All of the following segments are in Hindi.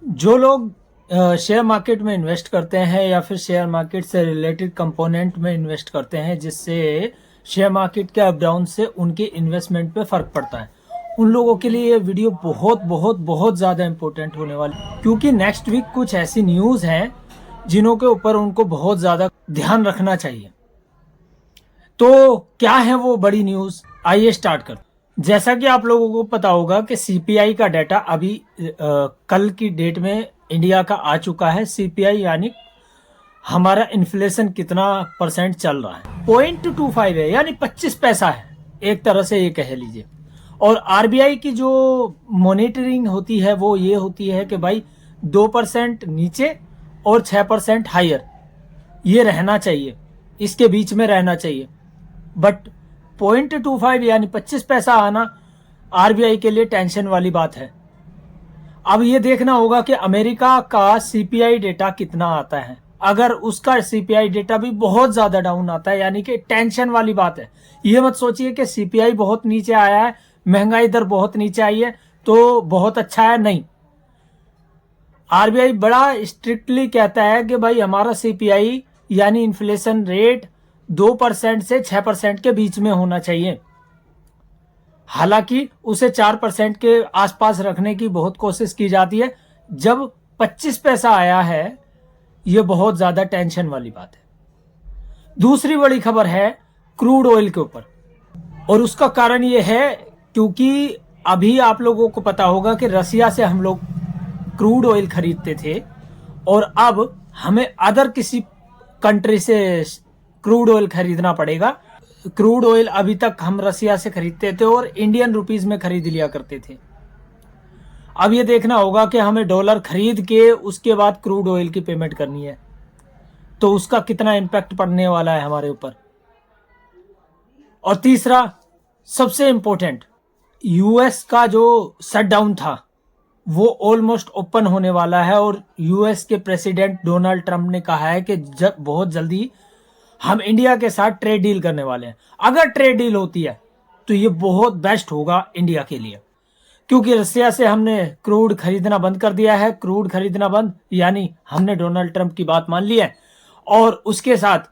जो लोग शेयर मार्केट में इन्वेस्ट करते हैं या फिर शेयर मार्केट से रिलेटेड कंपोनेंट में इन्वेस्ट करते हैं जिससे शेयर मार्केट के अप डाउन से उनके इन्वेस्टमेंट पे फर्क पड़ता है, उन लोगों के लिए ये वीडियो बहुत बहुत बहुत ज़्यादा इम्पोर्टेंट होने वाली है, क्योंकि नेक्स्ट वीक कुछ ऐसी न्यूज़ हैं जिन्हों के ऊपर उनको बहुत ज़्यादा ध्यान रखना चाहिए। तो क्या है वो बड़ी न्यूज़, आइए स्टार्ट कर। जैसा कि आप लोगों को पता होगा कि सीपीआई का डाटा अभी कल की डेट में इंडिया का आ चुका है। सीपीआई यानी हमारा इन्फ्लेशन कितना परसेंट चल रहा है, 0.25 है, यानी 25 पैसा है, एक तरह से ये कह लीजिए। और आरबीआई की जो मॉनिटरिंग होती है वो ये होती है कि भाई 2% नीचे और 6% हायर, ये रहना चाहिए, इसके बीच में रहना चाहिए। बट 0.25 यानी 25 पैसा आना आरबीआई के लिए टेंशन वाली बात है। अब ये देखना होगा कि अमेरिका का सीपीआई डेटा कितना आता है। अगर उसका सीपीआई डेटा भी बहुत ज्यादा डाउन आता है यानी कि टेंशन वाली बात है। ये मत सोचिए कि सीपीआई बहुत नीचे आया है, महंगाई दर बहुत नीचे आई है तो बहुत अच्छा है, नहीं। आरबीआई बड़ा स्ट्रिक्टली कहता है कि भाई हमारा सीपीआई यानी इन्फ्लेशन रेट 2% से 6% के बीच में होना चाहिए। हालांकि उसे 4% के आसपास रखने की बहुत कोशिश की जाती है। जब 25 पैसा आया है, यह बहुत ज्यादा टेंशन वाली बात है। दूसरी बड़ी खबर है क्रूड ऑयल के ऊपर, और उसका कारण यह है क्योंकि अभी आप लोगों को पता होगा कि रसिया से हम लोग क्रूड ऑयल खरीदते थे और अब हमें अदर किसी कंट्री से क्रूड ऑयल खरीदना पड़ेगा। क्रूड ऑयल अभी तक हम रसिया से खरीदते थे और इंडियन रुपीस में खरीद लिया करते थे। अब ये देखना होगा कि हमें डॉलर खरीद के उसके बाद क्रूड ऑयल की पेमेंट करनी है, तो उसका कितना इम्पैक्ट पड़ने वाला है हमारे ऊपर। और तीसरा सबसे इंपॉर्टेंट, यूएस का जो शटडाउन था वो ऑलमोस्ट ओपन होने वाला है और यूएस के प्रेसिडेंट डोनाल्ड ट्रंप ने कहा है कि बहुत जल्दी हम इंडिया के साथ ट्रेड डील करने वाले हैं। अगर ट्रेड डील होती है तो ये बहुत बेस्ट होगा इंडिया के लिए, क्योंकि रसिया से हमने क्रूड खरीदना बंद कर दिया है। क्रूड खरीदना बंद यानी हमने डोनाल्ड ट्रंप की बात मान ली है, और उसके साथ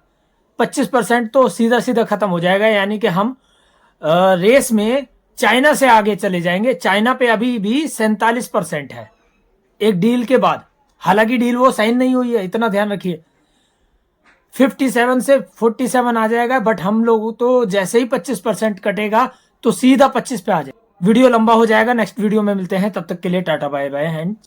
25% तो सीधा सीधा खत्म हो जाएगा, यानी कि हम रेस में चाइना से आगे चले जाएंगे। चाइना पे अभी भी 47% है एक डील के बाद, हालांकि डील वो साइन नहीं हुई है, इतना ध्यान रखिए। 57 से 47 आ जाएगा, बट हम लोग तो जैसे ही 25% कटेगा तो सीधा 25 पे आ जाएगा। वीडियो लंबा हो जाएगा, नेक्स्ट वीडियो में मिलते हैं, तब तक के लिए टाटा बाय बाय एंड